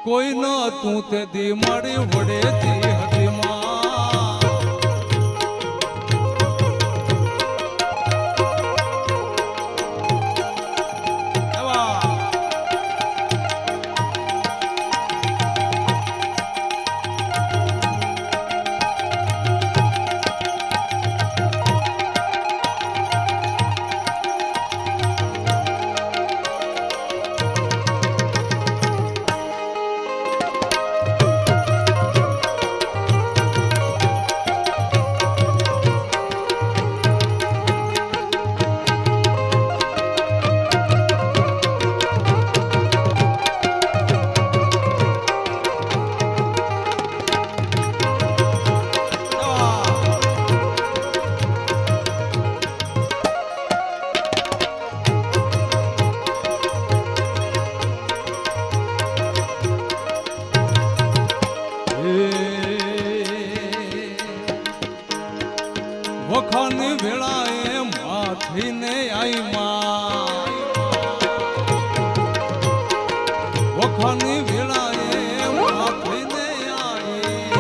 કોઈ ન તું તે દી મારી વડેથી હતી માં વખાની વેળાએ માથીને આઈ માં વખાની વેળાએ માથીને આઈ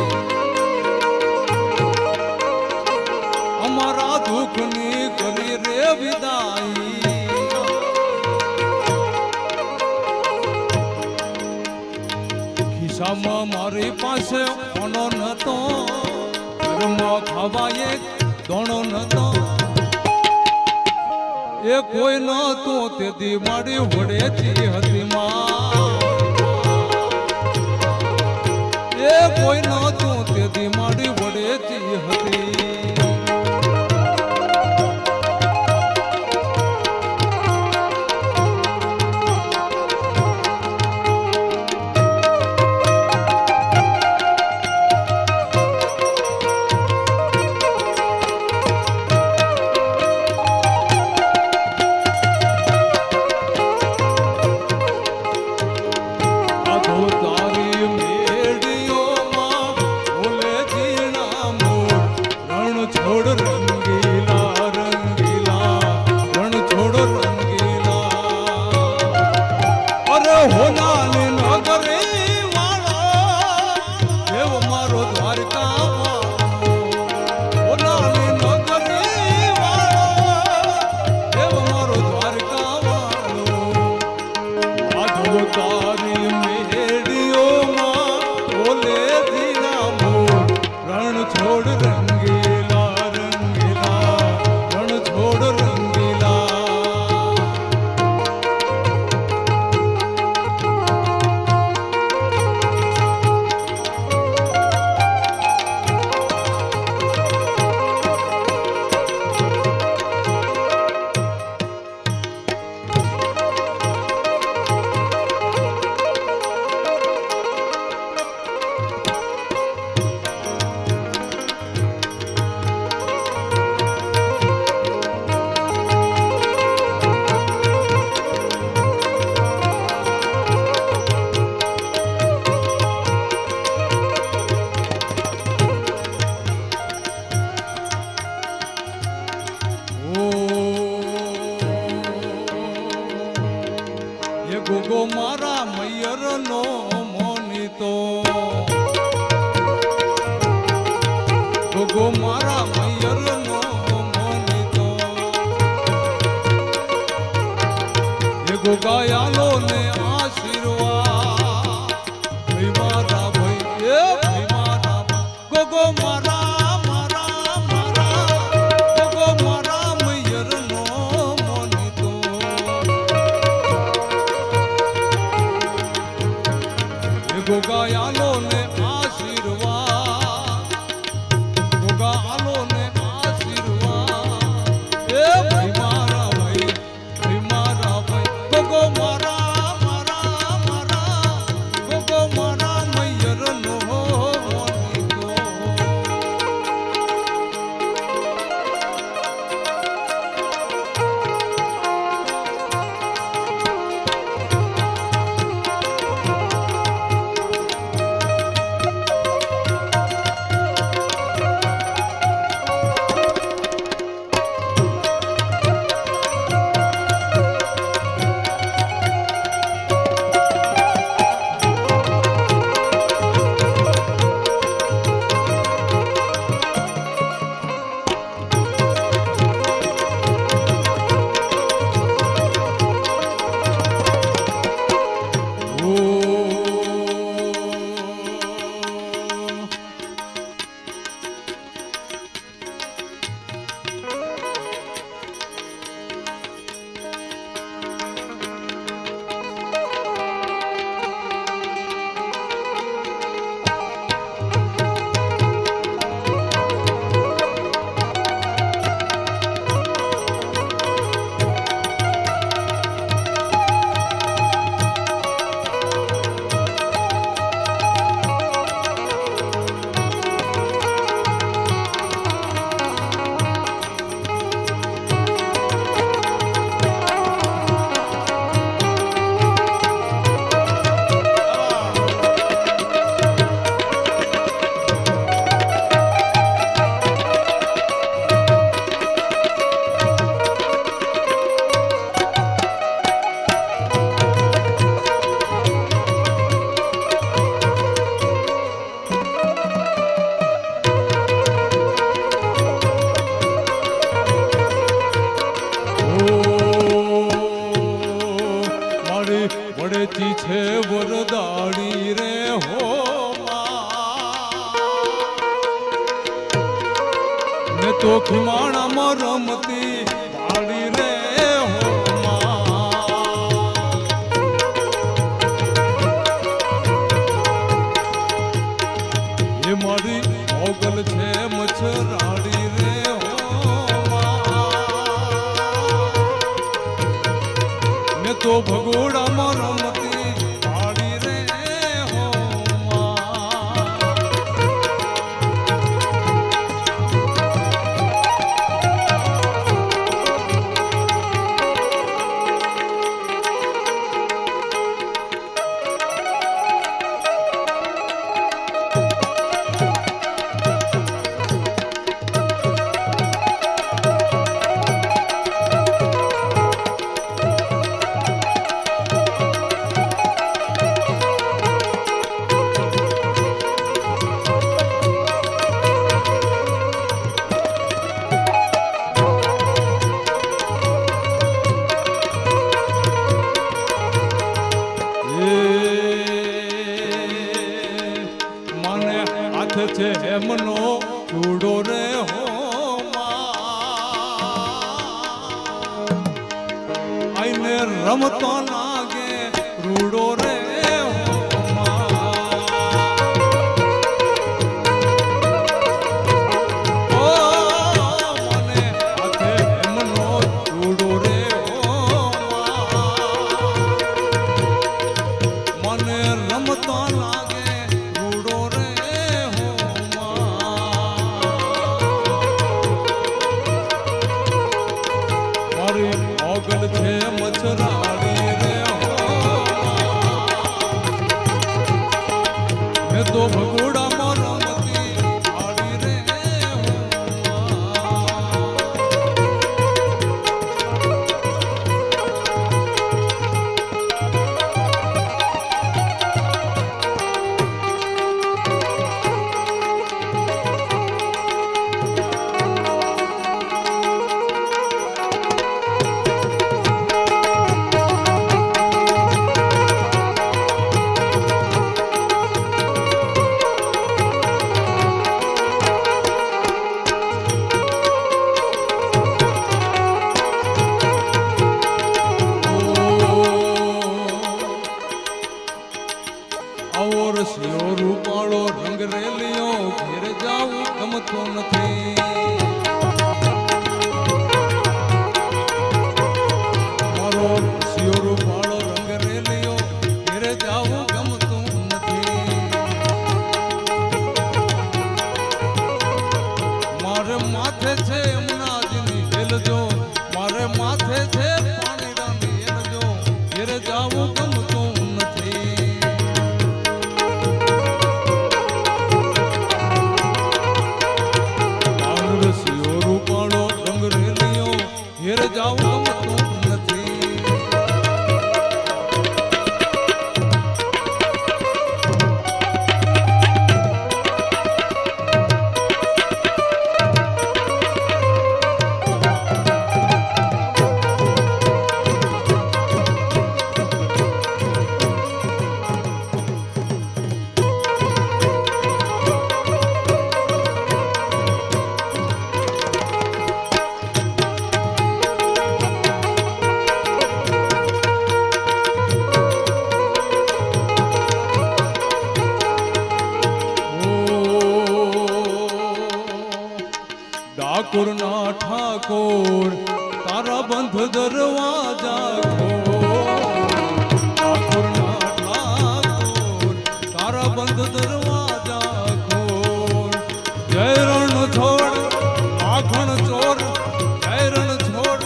અમારા દુઃખની કરી રે વિદાઈ ખિસ્સામાં મારી પાસે ઓનો નતો ઘરમાં ખાવાય દોણો નતો એ કોઈ નતો તેથી મારી વડેથી હતી માં એ કોઈ નતો તેથી મારી વડેથી હતી ગોગો મારા મૈયર નો મોનિતો ગોગો મારા મૈયર નો મોનિતો એ ગોગાયાલો ને આશીર્વાદ ભાઈ મારા ભાઈ એ ભાઈ મારા ગોગો મારા ગોગાયાલો ને આશીર્વાદ ગોગાયાલો ને આશીર્વાદ એ ભાઈ મારા ભાઈ ગોગો મારા ગોગો મારા મૈયર નો તો ખીમાણામાં રમતી વાળી રે હો એ મારી મોગલ છે મચ્છરાડી રે હો મેં તો ભગોડામાં રમતી વાળી રે હો છે હેમનો ચૂડો રે હો આઈને રમતો લાગે રૂડો રે મોગલ છે મચ્છરાડી રે હો મેં તો ભગોડામાં રમતી વાળી રે રસિયો રૂપાળો રંગ રેલિયો ઘેર જાવું ગમતો નથી મારો રસિયો રૂપાળો રંગ રેલિયો ઘેર જાવું ગમતું નથી મારે માથે છે યમુનાજીની હેલજો મારે માથે છે પાણીડાની હેલજો ઘેર જાવું ગમતું નથી ઘેર જાવું ગમતું નથી ઠાકોરના ઠાકોર તારા બંધ દરવાજા ઠાકોરના ઠાકોર તારા બંધ દરવાજા ખોલ જય રણ છોડ માખણ ચોર જય રણ છોડ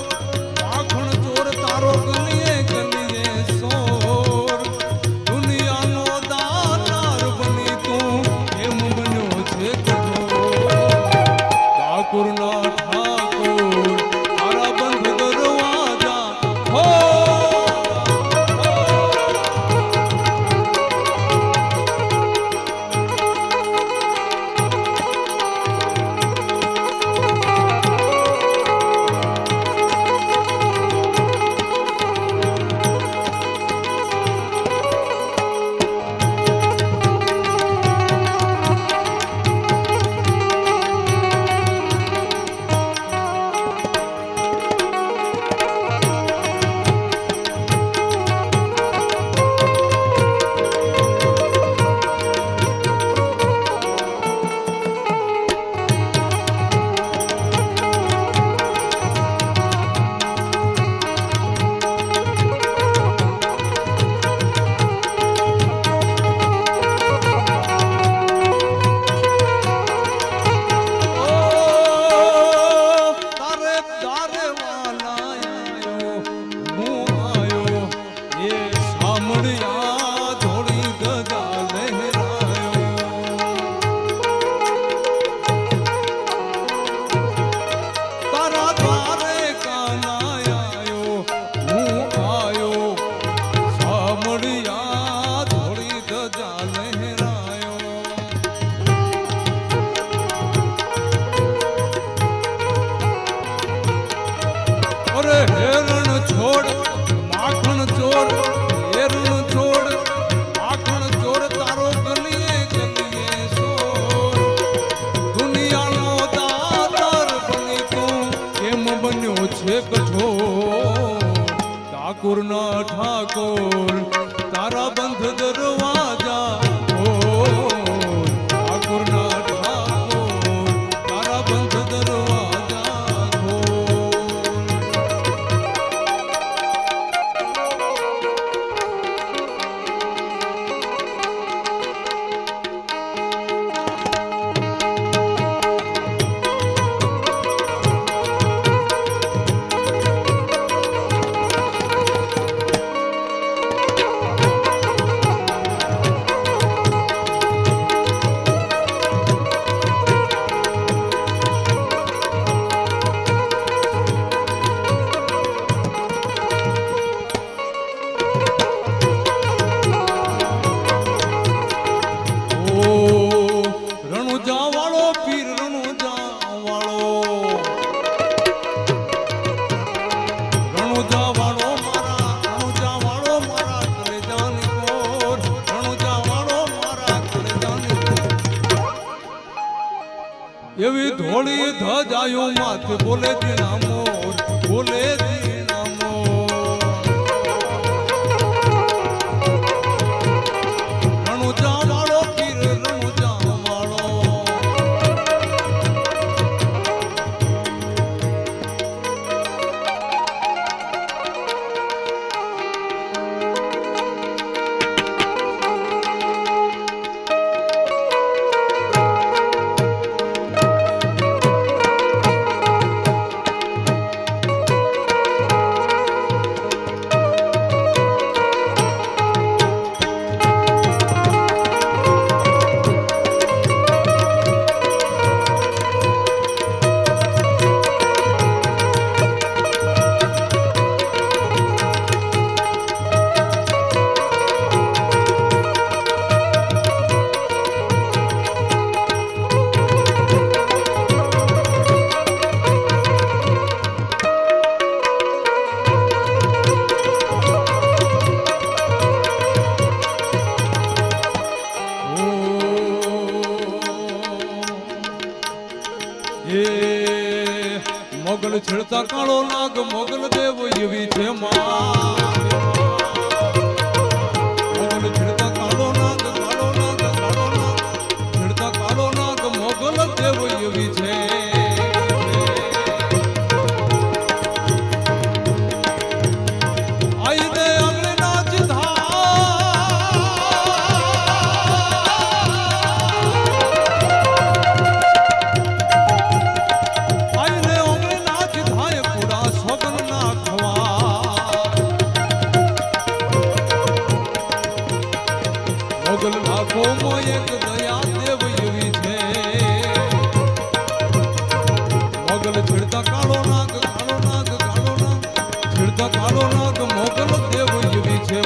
માખણ ચોર તારો ગલીએ ગલીએ સોર દુનિયાનો દાતાર બની તું એમ બન્યો છે ઠાકોરના ઠાકોર તારા બંધ દરવાજા ઠાકુરના ઠાકોર તારા બંધ દરવાજા ઠાકુરના ઠાકોર તારા બંધ દરવાજા એવી ધોળી ધજાયો માથે બોલે દીના મોર બોલે દીના મોર રણુજા વાળો પીર રણુજા વાળો મોગલ છેડતા કાળો નાગ મોગલ દેવ એવી છે મોગલ છેડતા કાળો નાગ છેડતા કાળો નાગ મોગલ દેવ એવી છે આઈને આંગણે નાચ મોગલ લાખોમાં એક દયા દેવ એવી છે મોગલ છેડતા કાળો નાગ છેડતા કાળો નાગ મોગલ દેવ એવી છે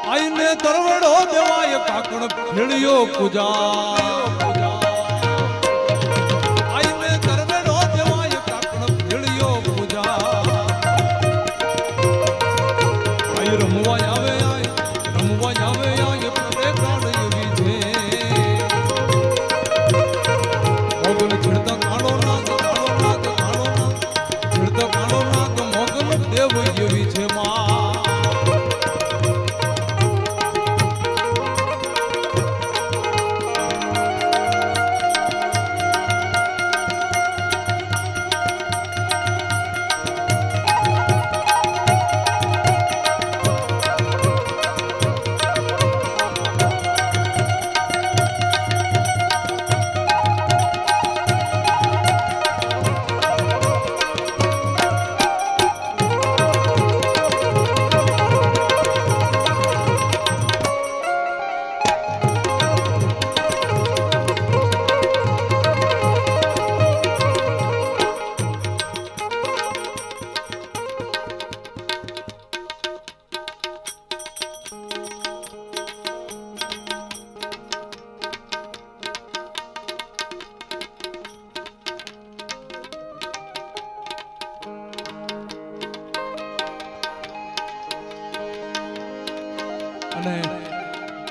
આઈને તરવડો દેવાય કાકણ ફેળ્યો પૂજા આઈને તરવડો દેવાય કાકણ ફેળ્યો પૂજા આય રમવા આવે પૂરે કાળ એવી છે મોગલ છેડતા કાળો નાગ છેડતા કાળો નાગ મોગલ દેવ એવી છે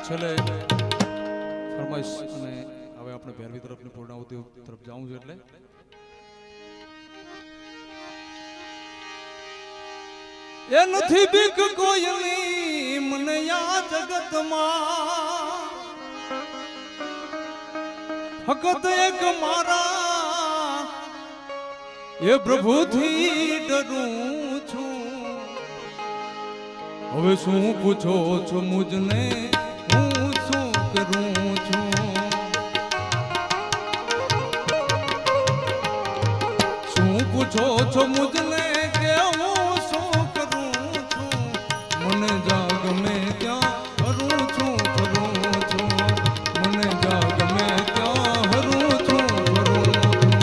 છેલ્લે ફરમાઈશ અને હવે આપણે ભેરવી તરફની પૂર્ણાવતી તરફ જાઉં છું એટલે એ નથી બીક કોઈની મને આ જગતમાં ફક્ત એક મારા એ પ્રભુથી ડરું છું હવે શું પૂછો છો મુજને હું શું કરું છું શું પૂછો છો મુજને કે હું શું કરું છું મને જાગ મેં ક્યાં હરું છું ફરું છું મને જાગ મેં ક્યાં હરું છું ફરું છું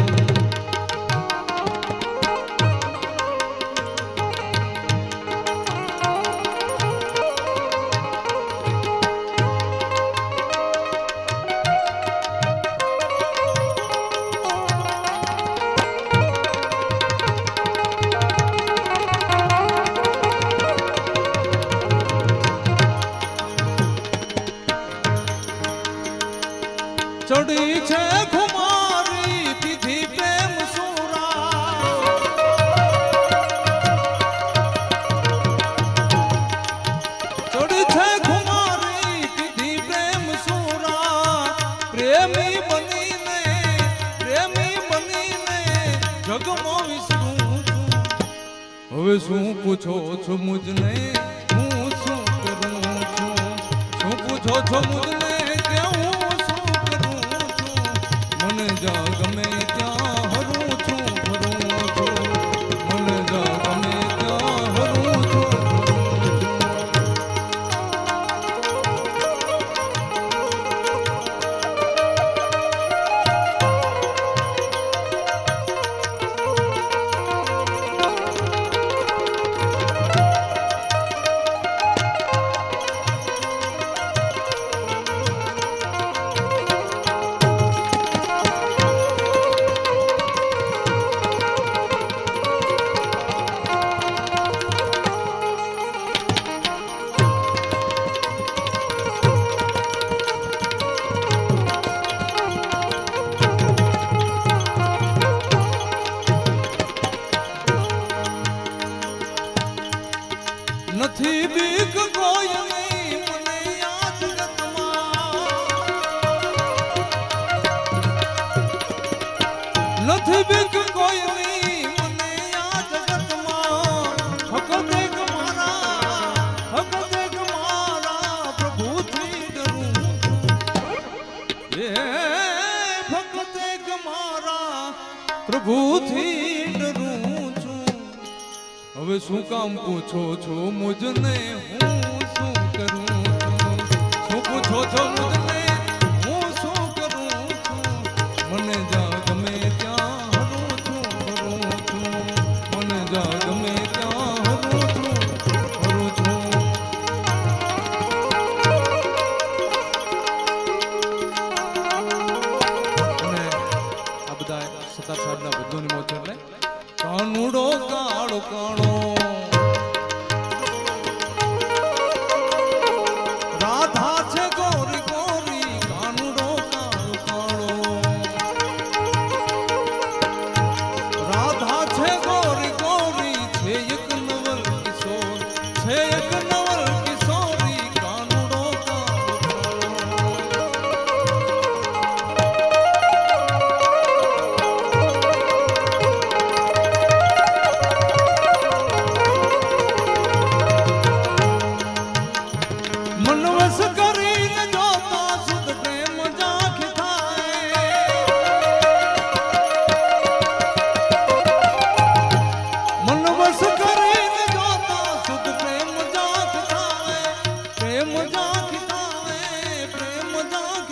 ચડી છે ખુમારી પીધી પ્રેમ સુરા ચડી છે ખુમારી પીધી પ્રેમ સુરા પ્રેમી બનીને જગમાં વિસરું છું હવે શું પૂછો છો મુજને હું શું કરું છું શું પૂછો છો મુજને કે હું મને જાગ મેં ક્યાં હરું છું ફરું છું મને જાગ મેં ક્યાં હરું છું નથી બીક કોઈની મને આ જગતમાં નથી બીક કોઈની મને આ જગતમાં ફક્ત એક મારા પ્રભુથી ડરું એ ફક્ત એક મારા પ્રભુથી ડરું છું હવે શું કામ પૂછો છો મુજને હું શું કરું છું શું પૂછો છો મુજને હું શું કરું છું મને જાગ મેં ક્યાં હરું છું ફરું છું મને જાગ મેં ક્યાં હરું છું ફરું છું અને આ બધા સરદાર સાહેબના ભજનોની મોજ એટલે કાનુડો કાળો કાળો રાધા છે ગોરી ગોરી કાનુડો કાળો કાળો રાધા છે ગોરી ગોરી છે એક નવલ કિશોર છે એક નવલ કિશોરી કાનુડો કાળો મનવસ કરીને જોતા સુધ પ્રેમ જાખ થાય મનવસ કરીને જોતા સુધ પ્રેમ જાખ થાય પ્રેમ જાખ થાય પ્રેમ જાખ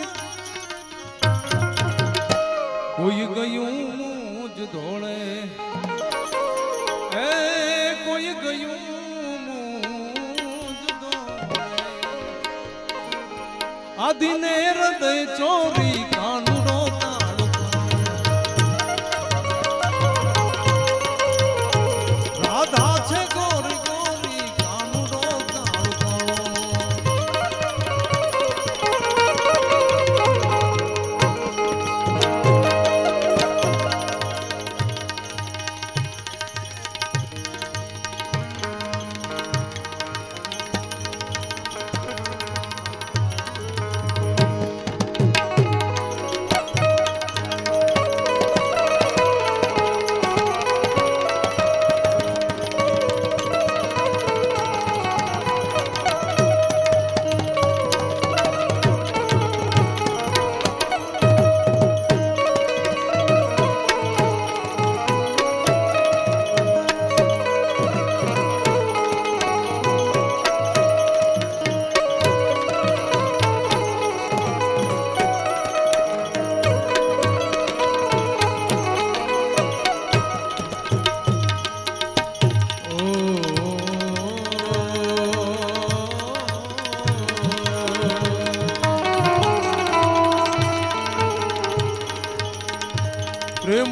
કોઈ ગયું મુજ ધોળે એ કોઈ ગયું આદિને હૃદય ચોરી કાનુડો કાળો રાધા છે ગોરી ગોરી કાનુડો કાળો કાળો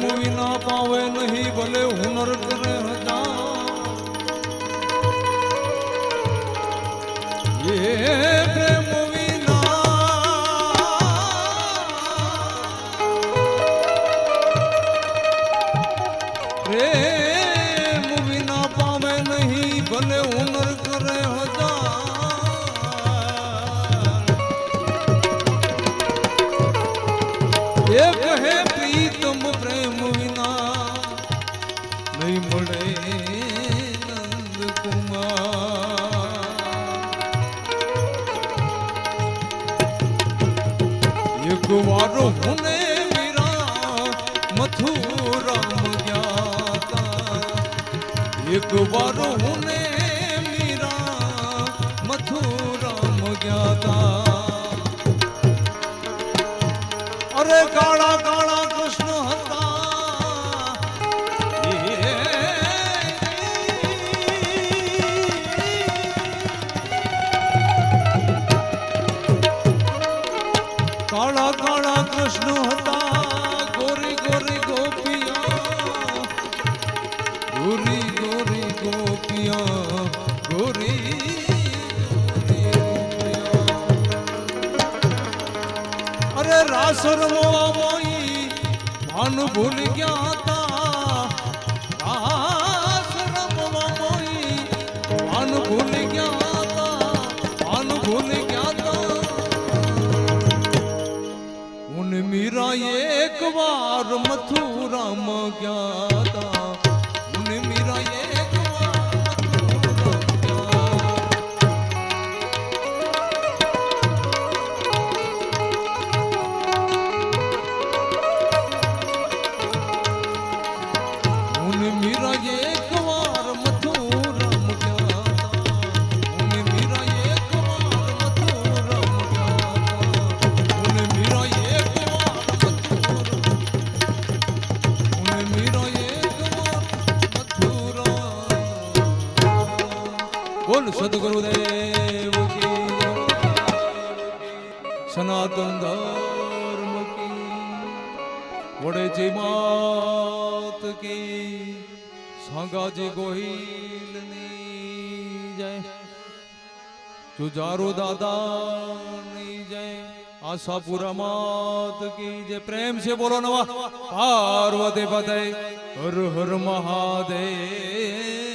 પ્રેમ વિના પાવે નહીં ભલે હુનર કરે હજાર એ પ્રેમ વિના પાવે નહીં ભલે હુનર કરે હજાર એ કહે પ્રીતમ પ્રેમ વિના નહીં મળે નંદ કુમાર એક વાર હુને મીરા મથુરામ ગયા એક વાર હુને મીરા મથુરામ ગયા અરે કાળા કાળા કૃષ્ણ હતા કાળા કાળા કૃષ્ણ હતા ગોરી ગોરી ગોપિયા ગોરી ગોરી ગોપિયા ગોરી અરે રાસ રમવા મોઈ ભાન ભૂલ ગયા હતા રાસ રમવા મોઈ ભાન ભૂલ ગયા હતા ભાન ભૂલ ગયા હતા ઉન મીરા એક વાર મથુરામ ગયા હતા ઉન મીરા એક વાર મથુરામ ગયા ઉન મીરા એક વાર મથુરામ ગયા ઉન મીરા એક વાર મથુરામ ગયા ઉન મીરા એક વાર મથુરામ ઉન મીરા એક વાર મથુરામ બોલ સદગુરુદેવ કી જય સનાતન ધર્મ કી વડે જય માત કી સાંગાજી ગોહિલની જય જુજારો દાદાની જય આશાપુરા માત કી જય પ્રેમ से बोलो नवा पार्वती पते हर हर महादेव